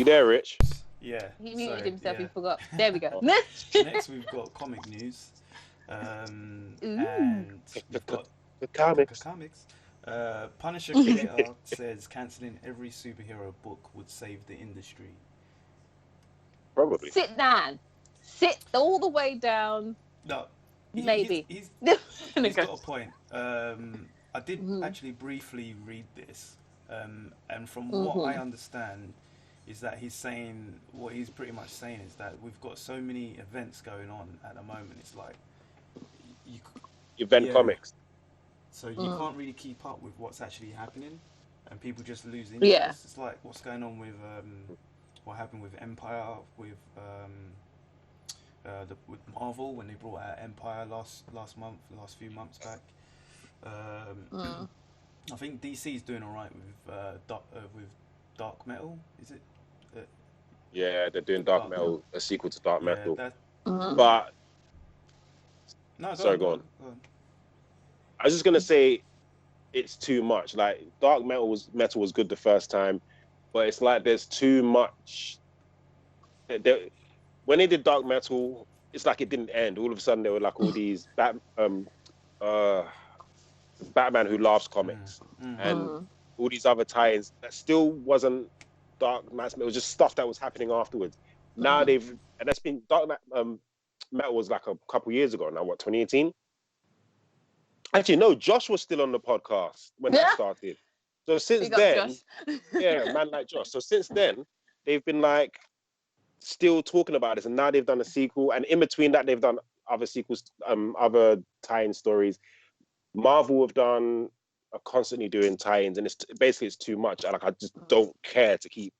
You there, Rich? Yeah. He muted himself. Yeah. He forgot. There we go. Next, we've got comic news, and we've got The comics. Punisher creator says cancelling every superhero book would save the industry. Probably. Sit down. Sit all the way down. No, Maybe. He's got a point. I did actually briefly read this, and from what I understand, is that he's saying, what he's pretty much saying is that we've got so many events going on at the moment. It's like Event comics. So you can't really keep up with what's actually happening, and people just lose interest. Yeah. It's like what's going on with what happened with Empire, with with Marvel when they brought out Empire last few months back. I think DC's doing all right with Dark Metal. Is it? Yeah, they're doing Dark Metal, a sequel to Dark Metal. But no, go on. I was just gonna say, it's too much. Like Dark Metal was good the first time, but it's like there's too much. When they did Dark Metal, it's like it didn't end. All of a sudden, there were like all these Batman Who Laughs comics and all these other tie-ins that still wasn't Dark Metal. It was just stuff that was happening afterwards. Now and that's been Dark Metal was like a couple years ago now. What, 2018? Actually, no. Josh was still on the podcast when that started. So since then, yeah, man like Josh. So since then, they've been like still talking about this, and now they've done a sequel, and in between that, they've done other sequels, other tie-in stories. Marvel are constantly doing tie-ins, and it's too much. Like I just don't care to keep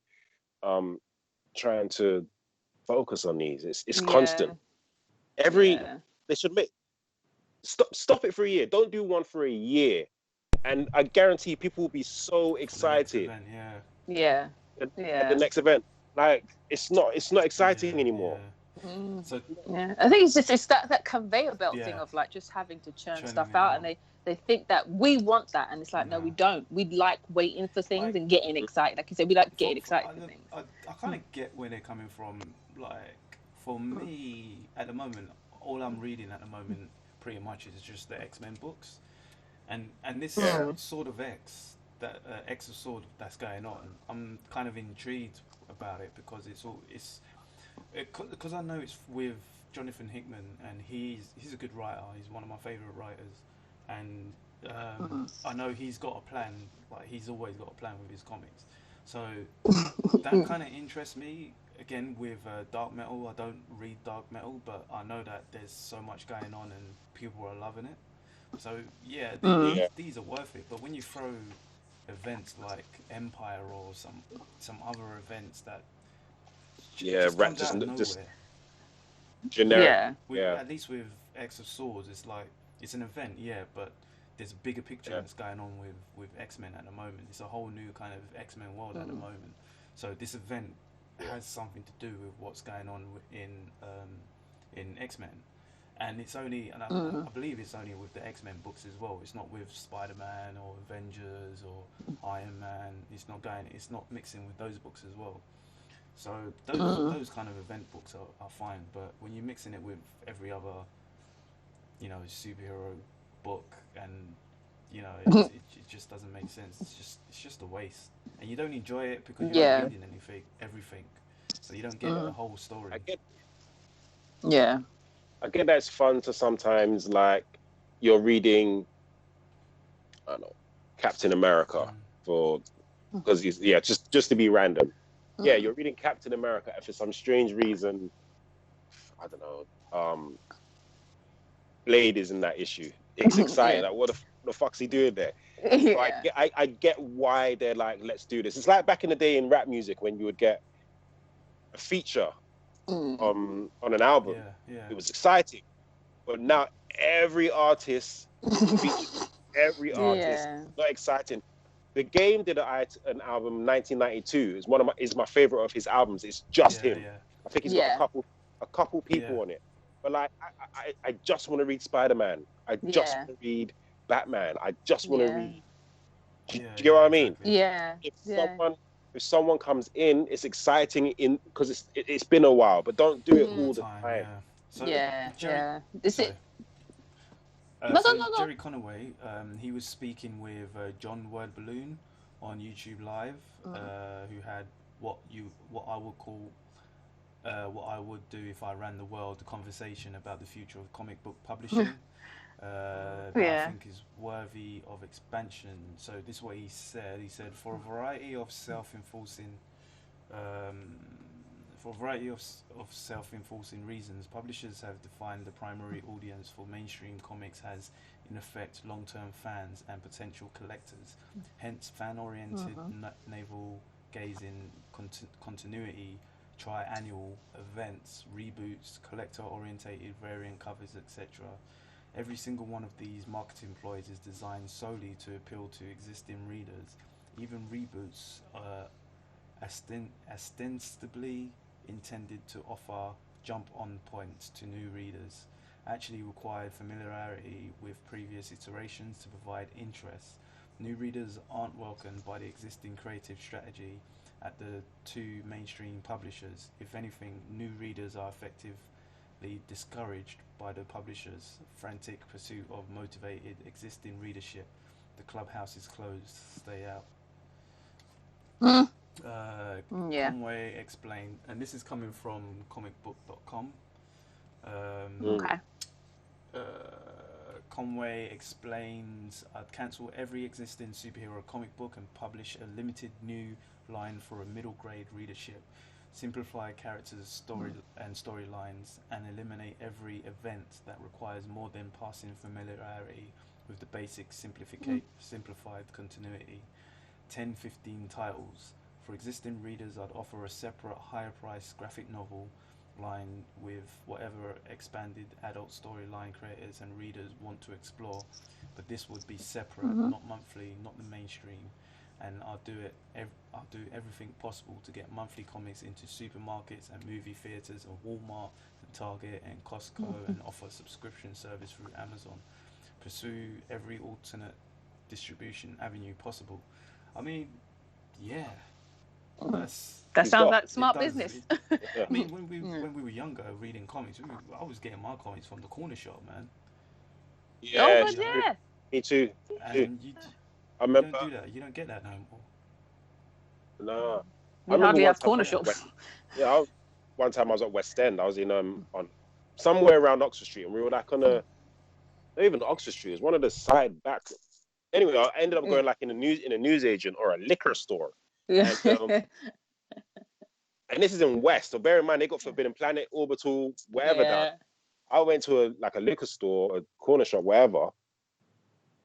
trying to focus on these. It's constant. They should make stop it for a year. Don't do one for a year, and I guarantee people will be so excited. At the next event, like it's not exciting anymore. So I think it's that conveyor belt thing of like just having to churn stuff out, and they think that we want that, and it's like no, we don't. We like waiting for things and getting excited. Like you said, we like getting excited for things. I kind of get where they're coming from. Like for me, at the moment, all I'm reading at the moment pretty much is just the X-Men books, and this Sword of X, that X of Sword that's going on. I'm kind of intrigued about it because because I know it's with Jonathan Hickman, and he's a good writer. He's one of my favorite writers, and I know he's got a plan. Like he's always got a plan with his comics, so that kind of interests me. Again, with Dark Metal, I don't read Dark Metal, but I know that there's so much going on and people are loving it. So yeah, these are worth it. But when you throw events like Empire or some other events that just generic, at least with X of Swords, it's like it's an event, but there's a bigger picture that's going on with X-Men at the moment. It's a whole new kind of X-Men world at the moment. So this event has something to do with what's going on in X-Men, and it's only, and I believe it's only with the X-Men books as well. It's not with Spider-Man or Avengers or Iron Man. It's not mixing with those books as well. So those kind of event books are fine, but when you're mixing it with every other, superhero book, and it just doesn't make sense. It's just a waste, and you don't enjoy it because you're not reading everything, so you don't get the whole story. I get that it's fun to sometimes, like you're reading, I don't know, Captain America because just to be random. Yeah, you're reading Captain America, and for some strange reason, I don't know, Blade is in that issue. It's exciting. Like, what the fuck's he doing there? So I get why they're like, let's do this. It's like back in the day in rap music when you would get a feature on an album. It was exciting. But now every artist features every artist. Not exciting. The Game did an album 1992. Is my favorite of his albums. It's just him. I think he's got a couple people on it. But like I just want to read Spider-Man. I just want to read Batman. I just want to read. Do you get what I mean? Yeah. If someone if someone comes in, it's exciting because it's been a while, but don't do it all the time. Yeah. So Yeah. Is it? Jerry Conaway, he was speaking with John Word Balloon on YouTube Live, who had what I would call what I would do if I ran the world, the conversation about the future of comic book publishing. That I think is worthy of expansion. So this is what he said. He said, for a variety of self-enforcing reasons, publishers have defined the primary audience for mainstream comics as, in effect, long-term fans and potential collectors. Hence, fan-oriented, navel-gazing continuity, tri-annual events, reboots, collector-orientated variant covers, etc. Every single one of these marketing ploys is designed solely to appeal to existing readers. Even reboots ostensibly intended to offer jump-on points to new readers actually require familiarity with previous iterations to provide interest. New readers aren't welcomed by the existing creative strategy at the two mainstream publishers. If anything, new readers are effectively discouraged by the publishers' frantic pursuit of motivated existing readership. The clubhouse is closed, stay out. Conway explained, and this is coming from comicbook.com. Conway explains, I'd cancel every existing superhero comic book and publish a limited new line for a middle grade readership, simplify characters' storylines, and eliminate every event that requires more than passing familiarity with the basic simplified continuity. 10-15 titles. For existing readers, I'd offer a separate higher price graphic novel line with whatever expanded adult storyline creators and readers want to explore, but this would be separate, not monthly, not the mainstream. And I'll do everything possible to get monthly comics into supermarkets and movie theaters and Walmart and Target and Costco and offer subscription service through Amazon. Pursue every alternate distribution avenue possible. I mean, yeah. That sounds like smart business. I mean, when we were younger, reading comics, I was getting my comics from the corner shop, man. Yeah, me too. And I remember. You don't do that. You don't get that no more. No. You hardly have corner shops. One time I was at West End. I was in on somewhere around Oxford Street, and we were like on not even Oxford Street. It was one of the side back. Anyway, I ended up going like in a newsagent or a liquor store. Yeah. And this is in West, so bear in mind they got Forbidden Planet, Orbital, whatever. That I went to a liquor store, a corner shop, wherever.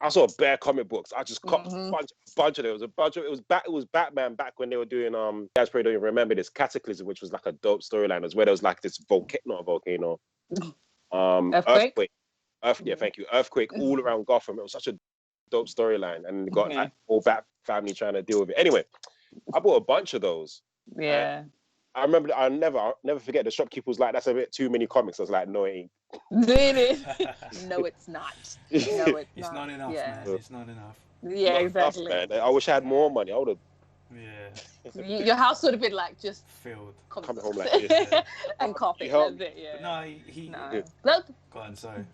I saw bare comic books. I just got a bunch of them. It was Batman back when they were doing you guys probably don't even remember this, Cataclysm, which was like a dope storyline. It was where there was like this volcano. Earthquake. Thank you. Earthquake all around Gotham. It was such a dope storyline, and got like all Bat family trying to deal with it. Anyway, I bought a bunch of those. Yeah. I remember. I'll never forget. The shopkeeper was like, "That's a bit too many comics." I was like, "No, it ain't." Really? No, it's not. No, it's not enough, man. It's not enough. Yeah, not exactly. Enough, man. I wish I had more money. I would have. Yeah. Your house would have been like just filled. Coming home like this. And coffee. That's it. Yeah. No. Go on, sorry.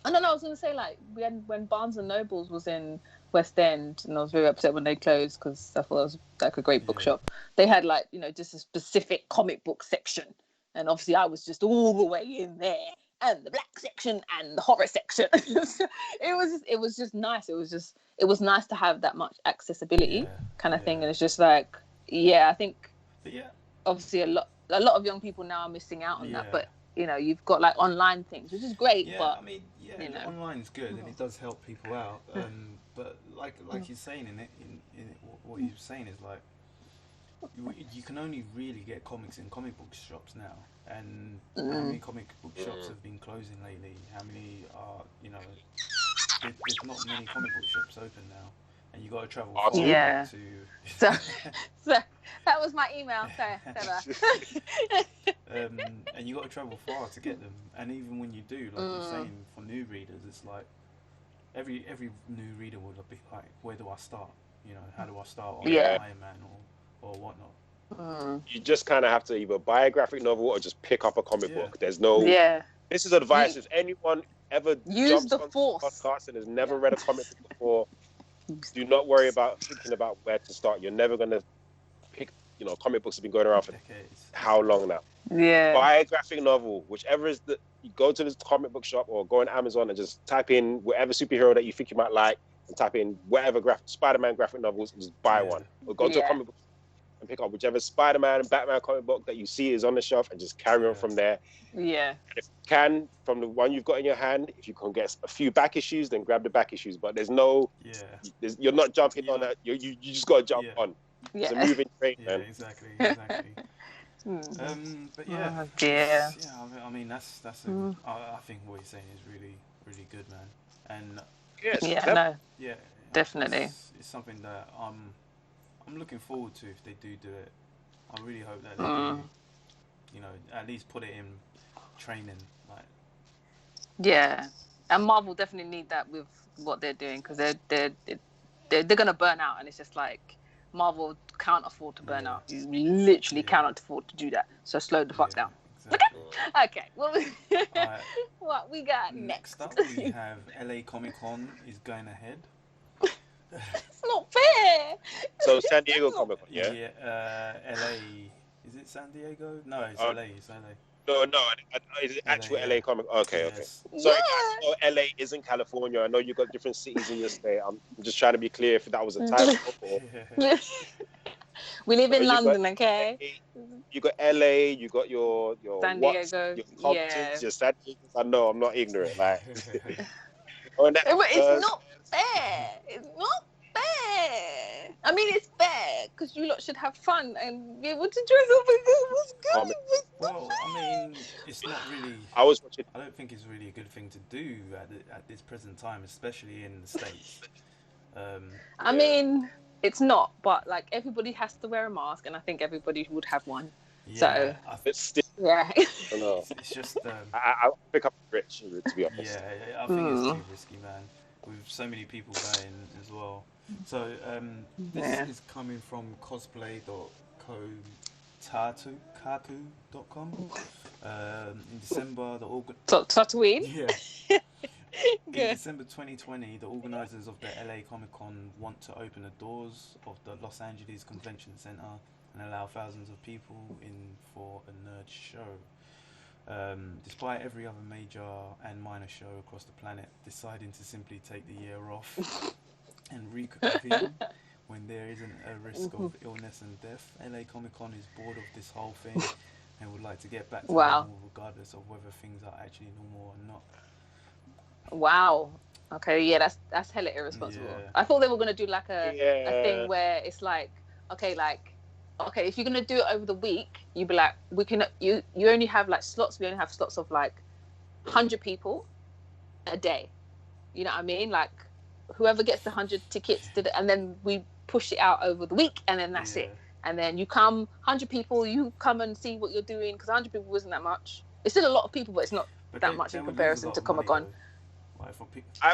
I don't know. I was gonna say like when Barnes and Nobles was in West End, and I was very upset when they closed because I thought it was like a great bookshop. They had like just a specific comic book section, and obviously I was just all the way in there, and the black section and the horror section. it was just nice. It was nice to have that much accessibility kind of thing, and it's just like I think obviously a lot of young people now are missing out on that, but you've got like online things, which is great. Yeah, but I mean, online is good and it does help people out. But like you're saying in what you're saying is like you can only really get comics in comic book shops now. And how many comic book shops have been closing lately? How many are there's not many comic book shops open now. And you got to travel far to. So that was my email. And you got to travel far to get them. And even when you do, like you're saying, for new readers, it's like every new reader would be like, where do I start? You know, how do I start on Yeah. Iron Man or whatnot? You just kind of have to either buy a graphic novel or just pick up a comic book. There's no. Yeah. This is advice. If anyone ever use jumps the on force podcast and has never read a comic book before, do not worry about thinking about where to start. You're never gonna pick. You know, comic books have been going around for decades. How long now? Yeah. Buy a graphic novel, whichever is the. You go to this comic book shop or go on Amazon and just type in whatever superhero that you think you might like, and type in whatever Spider-Man graphic novels, and just buy one. Or go to a comic book and pick up whichever Spider-Man and Batman comic book that you see is on the shelf, and just carry on from there. Yeah. And if you can, from the one you've got in your hand, if you can get a few back issues, then grab the back issues. But there's no, you're not jumping on that. You just got to jump on. It's a moving train, man. Exactly. But Oh, dear. I mean that's I think what he's saying is really, really good, man. And definitely. It's something that I'm looking forward to if they do it. I really hope that they do, you know, at least put it in training, like. Yeah, and Marvel definitely need that with what they're doing, because they're gonna burn out, and it's just like Marvel can't afford to burn out. You literally cannot afford to do that. So slow the fuck down. Exactly. Okay. What we got next up? We have LA Comic Con is going ahead. It's not fair. So San Diego Comic Con, yeah. LA. Is it San Diego? No, it's LA. It's LA. No, is it actual LA Comic? Okay. So LA isn't California. I know you've got different cities in your state. I'm just trying to be clear if that was a typo. We live in London, okay? You got LA, you got your San Diego, your Comptons, your San Diego. I know, I'm not ignorant. Like, it's not fair. It's not fair. I mean, it's fair because you lot should have fun and be able to dress up and go. What's good? Well, I mean, it's not really. I don't think it's really a good thing to do at this present time, especially in the States. I mean, it's not, but like everybody has to wear a mask, and I think everybody would have one. Yeah, so it's still. Yeah. I know. It's just. I pick up rich, to be honest. Yeah, I think it's too risky, man. With so many people going as well. So this is coming from cosplay.kotaku.com. In December, Tatooine. Yeah. In December 2020, the organisers of the LA Comic Con want to open the doors of the Los Angeles Convention Center and allow thousands of people in for a nerd show. Despite every other major and minor show across the planet deciding to simply take the year off and reconvene when there isn't a risk of illness and death, LA Comic Con is bored of this whole thing and would like to get back to normal regardless of whether things are actually normal or not. Wow. Okay, yeah, that's hella irresponsible. Yeah. I thought they were gonna do like a thing where it's like, okay, if you're gonna do it over the week, you'd be like, you only have like slots. We only have slots of like 100 people a day. You know what I mean? Like whoever gets the 100 tickets and then we push it out over the week, and then that's it. And then you come 100 people, you come and see what you're doing, because 100 people isn't that much. It's still a lot of people, but it's not that much in comparison to Comic-Con. I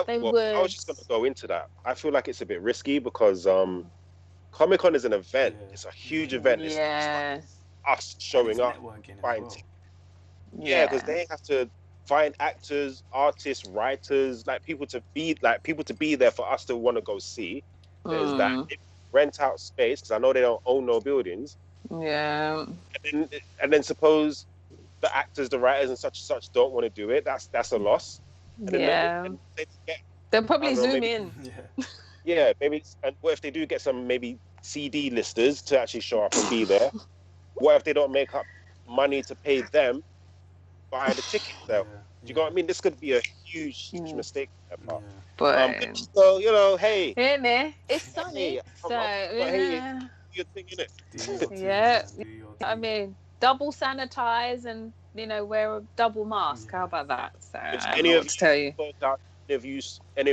was just going to go into that. I feel like it's a bit risky because Comic-Con is an event. Yeah. It's a huge event. It's like us showing up, fighting. Yeah, because they have to find actors, artists, writers, people to be there for us to want to go see. There's that. They rent out space because I know they don't own no buildings. Yeah. And then suppose the actors, the writers, and such don't want to do it. That's a loss. And they'll probably zoom in. Yeah, maybe. And what if they do get some maybe CD listers to actually show up and be there? What if they don't make up money to pay them buy the ticket though? Do you know what I mean? This could be a huge mistake. But so hey, it's sunny. Hey, you're thinking it. Yeah, I mean, double sanitize and wear a double mask. How about that? So any of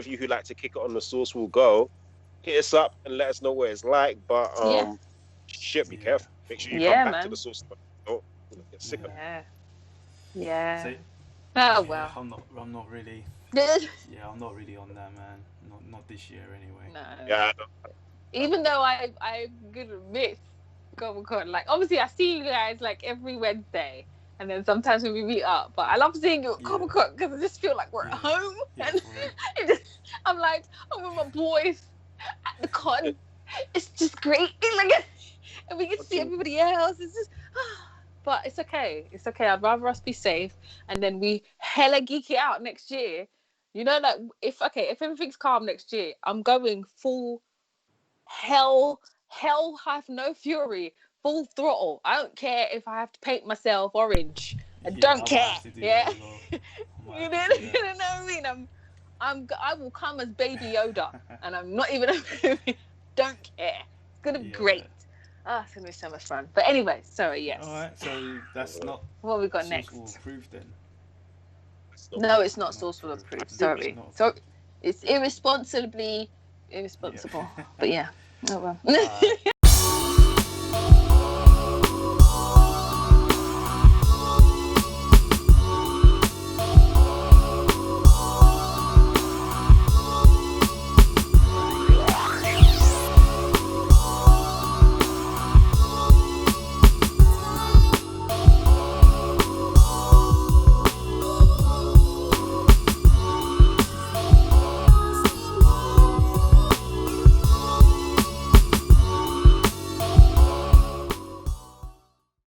you who like to kick it on the source will go. Hit us up and let us know what it's like. But be careful. Make sure you come back to the source. Don't get sick of it. Yeah. So, well. I'm not really. I'm not really on that, man. Not this year, anyway. No. Yeah. even though I'm gonna miss Comic-Con, like obviously I see you guys like every Wednesday, and then sometimes when we meet up, but I love seeing you at Comic-Con because I just feel like we're at home, and I'm like, I'm with my boys at the con. It's just great, like, and we get to see everybody else. It's just, but it's okay. It's okay. I'd rather us be safe, and then we hella geek it out next year. You know, like if everything's calm next year, I'm going full hell have no fury, full throttle. I don't care if I have to paint myself orange. I don't care. Yeah, you know what I mean. I will come as Baby Yoda, and I'm not even. Don't care. It's gonna be great. It's gonna be so much fun. But anyway, sorry. Yes. All right. So that's not what we got next. Approved then. No, it's not sourceful approved. Sorry. So it's irresponsible. But yeah. Oh well.